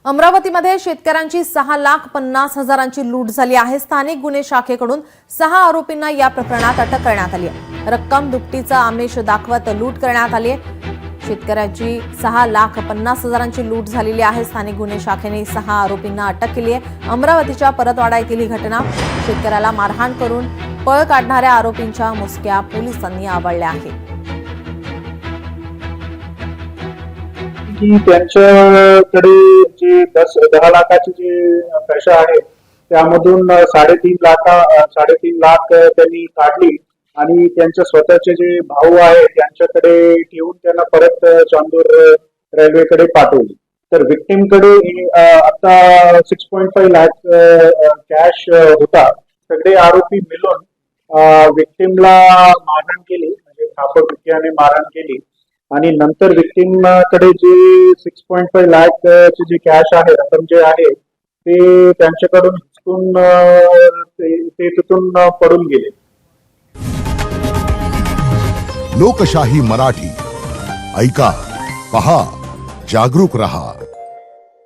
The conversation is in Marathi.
अमरावतीमध्ये शेतकऱ्यांची 6,50,000ची लूट झाली आहे। स्थानिक गुन्हे शाखेकडून 6 आरोपींना या प्रकरणात अटक करण्यात आली आहे। रक्कम दुपटीचा आमिष दाखवत लूट करण्यात आली आहे। शेतकऱ्यांची 6,50,000ची लूट झालेली आहे। स्थानिक गुन्हे शाखेने 6 आरोपींना अटक केली आहे। अमरावतीच्या परतवाडा येथील ही घटना शेतकऱ्याला मारहाण करून पळ काढणाऱ्या आरोपींच्या मुसक्या पोलिसांनी आवळल्या आहेत। की त्यांच्याकडे जे 10 लाखाचे जे पैसे आहे त्यामधून 3.5 लाख त्यांनी काढली आणि त्यांचे स्वतःचे जे भाऊ आहे त्यांच्याकडे ठेवून त्यांना परत चांदूर रेल्वेकडे पाठवली। तर विक्टिमकडे आता 6.5 लाख कॅश होता। सगळे आरोपी मिळून विक्टिमला मारहाण केली, म्हणजे थापटुक्याने मारहाण केली आणि नंतर विक्टिम कडे जे 6.5 लाख चे जे कॅश आहे, रक्कम जे आहे ते त्यांच्याकडून हिसकून ते तिथून पडून गेले। लोकशाही मराठी ऐका, पहा, जागरूक रहा।